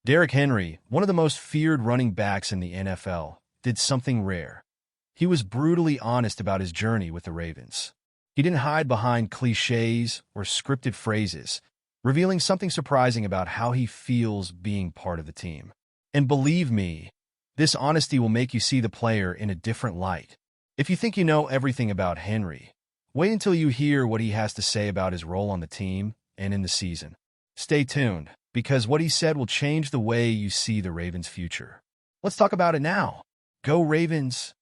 Derrick Henry, one of the most feared running backs in the NFL, did something rare. He was brutally honest about his journey with the Ravens. He didn't hide behind cliches or scripted phrases, revealing something surprising about how he feels being part of the team. And believe me, this honesty will make you see the player in a different light. If you think you know everything about Henry, wait until you hear what he has to say about his role on the team and in the season. Stay tuned, because what he said will change the way you see the Ravens' future. Let's talk about it now. Go Ravens!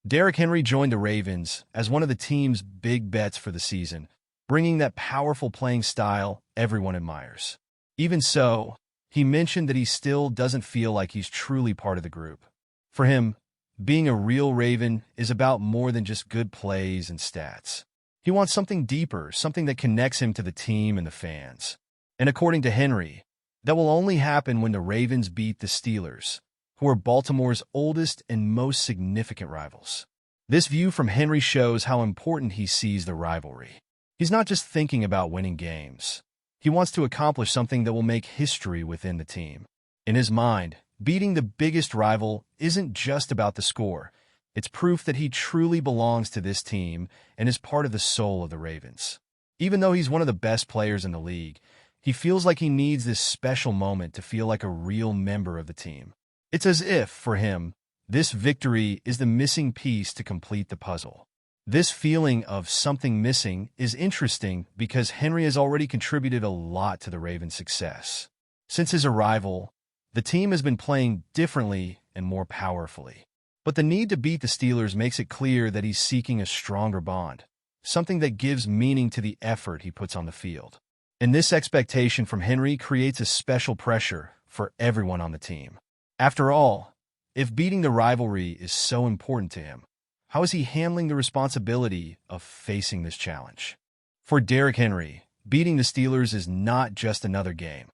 Derrick Henry joined the Ravens as one of the team's big bets for the season, bringing that powerful playing style everyone admires. Even so, he mentioned that he still doesn't feel like he's truly part of the group. For him, being a real Raven is about more than just good plays and stats. He wants something deeper, something that connects him to the team and the fans. And according to Henry, that will only happen when the Ravens beat the Steelers, who are Baltimore's oldest and most significant rivals. This view from Henry shows how important he sees the rivalry. He's not just thinking about winning games. He wants to accomplish something that will make history within the team. In his mind, beating the biggest rival isn't just about the score. It's proof that he truly belongs to this team and is part of the soul of the Ravens. Even though he's one of the best players in the league, he feels like he needs this special moment to feel like a real member of the team. It's as if, for him, this victory is the missing piece to complete the puzzle. This feeling of something missing is interesting because Henry has already contributed a lot to the Ravens' success. Since his arrival, the team has been playing differently and more powerfully. But the need to beat the Steelers makes it clear that he's seeking a stronger bond, something that gives meaning to the effort he puts on the field. And this expectation from Henry creates a special pressure for everyone on the team. After all, if beating the rivalry is so important to him, how is he handling the responsibility of facing this challenge? For Derrick Henry, beating the Steelers is not just another game.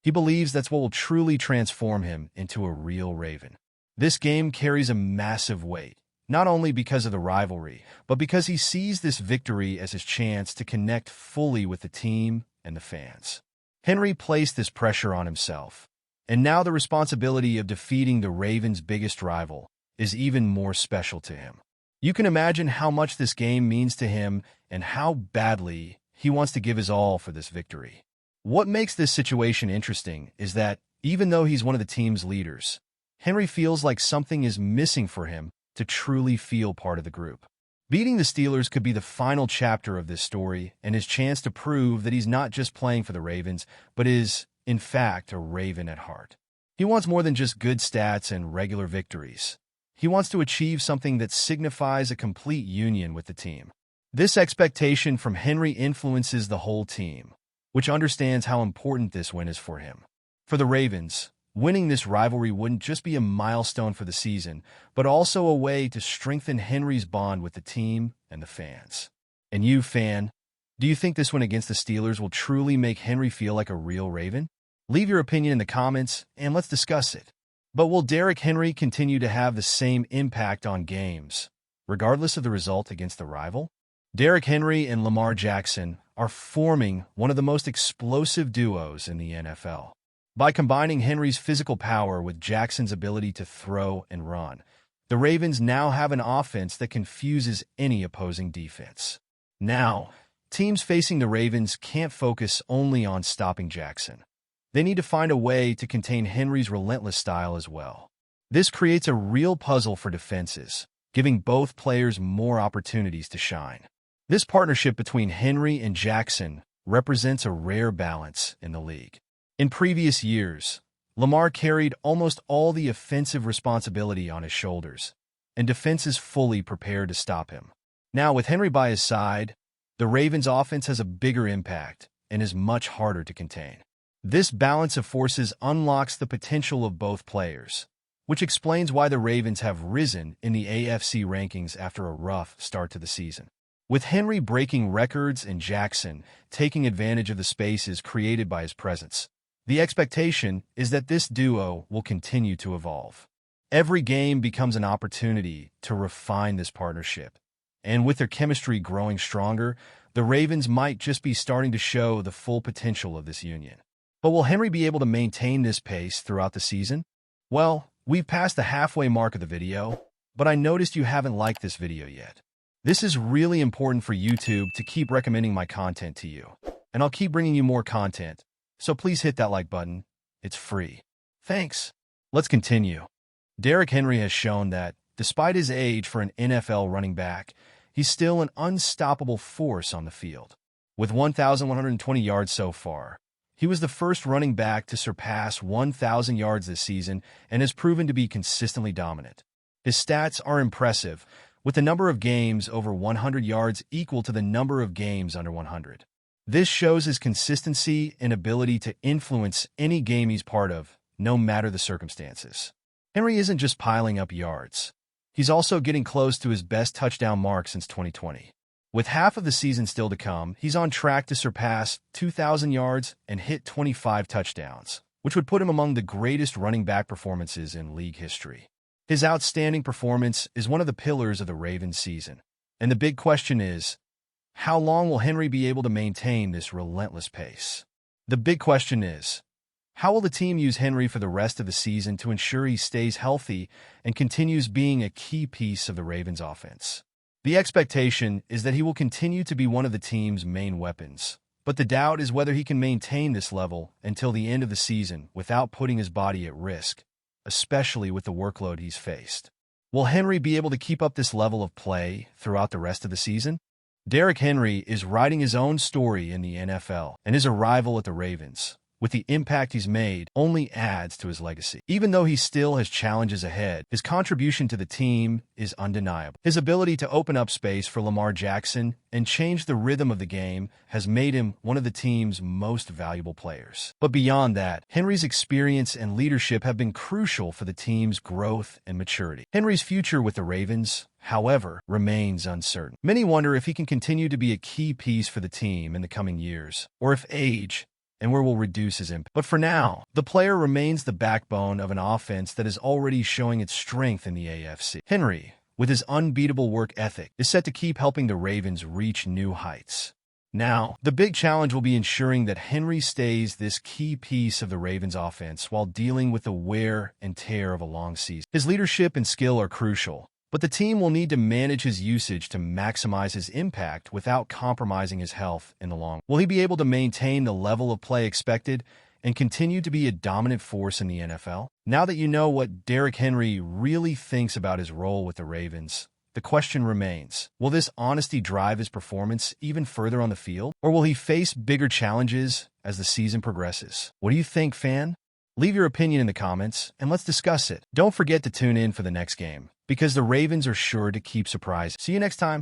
He believes that's what will truly transform him into a real Raven. This game carries a massive weight, not only because of the rivalry, but because he sees this victory as his chance to connect fully with the team and the fans. Henry placed this pressure on himself, and now the responsibility of defeating the Ravens' biggest rival is even more special to him. You can imagine how much this game means to him and how badly he wants to give his all for this victory. What makes this situation interesting is that, even though he's one of the team's leaders, Henry feels like something is missing for him to truly feel part of the group. Beating the Steelers could be the final chapter of this story and his chance to prove that he's not just playing for the Ravens, but is, in fact, a Raven at heart. He wants more than just good stats and regular victories. He wants to achieve something that signifies a complete union with the team. This expectation from Henry influences the whole team, which understands how important this win is for him. For the Ravens, winning this rivalry wouldn't just be a milestone for the season, but also a way to strengthen Henry's bond with the team and the fans. And you, fan, do you think this win against the Steelers will truly make Henry feel like a real Raven? Leave your opinion in the comments, and let's discuss it. But will Derrick Henry continue to have the same impact on games, regardless of the result against the rival? Derrick Henry and Lamar Jackson are forming one of the most explosive duos in the NFL. By combining Henry's physical power with Jackson's ability to throw and run, the Ravens now have an offense that confuses any opposing defense. Now, teams facing the Ravens can't focus only on stopping Jackson. They need to find a way to contain Henry's relentless style as well. This creates a real puzzle for defenses, giving both players more opportunities to shine. This partnership between Henry and Jackson represents a rare balance in the league. In previous years, Lamar carried almost all the offensive responsibility on his shoulders, and defenses fully prepared to stop him. Now, with Henry by his side, the Ravens' offense has a bigger impact and is much harder to contain. This balance of forces unlocks the potential of both players, which explains why the Ravens have risen in the AFC rankings after a rough start to the season. With Henry breaking records and Jackson taking advantage of the spaces created by his presence, the expectation is that this duo will continue to evolve. Every game becomes an opportunity to refine this partnership, and with their chemistry growing stronger, the Ravens might just be starting to show the full potential of this union. But will Henry be able to maintain this pace throughout the season? Well, we've passed the halfway mark of the video, but I noticed you haven't liked this video yet. This is really important for YouTube to keep recommending my content to you, and I'll keep bringing you more content, so please hit that like button. It's free. Thanks. Let's continue. Derrick Henry has shown that, despite his age for an NFL running back, he's still an unstoppable force on the field. With 1,120 yards so far, he was the first running back to surpass 1,000 yards this season and has proven to be consistently dominant. His stats are impressive, with the number of games over 100 yards equal to the number of games under 100. This shows his consistency and ability to influence any game he's part of, no matter the circumstances. Henry isn't just piling up yards. He's also getting close to his best touchdown mark since 2020. With half of the season still to come, he's on track to surpass 2,000 yards and hit 25 touchdowns, which would put him among the greatest running back performances in league history. His outstanding performance is one of the pillars of the Ravens season. And the big question is, how long will Henry be able to maintain this relentless pace? The big question is, how will the team use Henry for the rest of the season to ensure he stays healthy and continues being a key piece of the Ravens' offense? The expectation is that he will continue to be one of the team's main weapons, but the doubt is whether he can maintain this level until the end of the season without putting his body at risk, especially with the workload he's faced. Will Henry be able to keep up this level of play throughout the rest of the season? Derrick Henry is writing his own story in the NFL, and his arrival at the Ravens, with the impact he's made, only adds to his legacy. Even though he still has challenges ahead, his contribution to the team is undeniable. His ability to open up space for Lamar Jackson and change the rhythm of the game has made him one of the team's most valuable players. But beyond that, Henry's experience and leadership have been crucial for the team's growth and maturity. Henry's future with the Ravens, however, remains uncertain. Many wonder if he can continue to be a key piece for the team in the coming years, or if age and where will reduce his impact. But for now, the player remains the backbone of an offense that is already showing its strength in the AFC. Henry, with his unbeatable work ethic, is set to keep helping the Ravens reach new heights. Now, the big challenge will be ensuring that Henry stays this key piece of the Ravens' offense while dealing with the wear and tear of a long season. His leadership and skill are crucial, but the team will need to manage his usage to maximize his impact without compromising his health in the long run. Will he be able to maintain the level of play expected and continue to be a dominant force in the NFL? Now that you know what Derrick Henry really thinks about his role with the Ravens, the question remains, will this honesty drive his performance even further on the field? Or will he face bigger challenges as the season progresses? What do you think, fan? Leave your opinion in the comments, and let's discuss it. Don't forget to tune in for the next game, because the Ravens are sure to keep surprising. See you next time.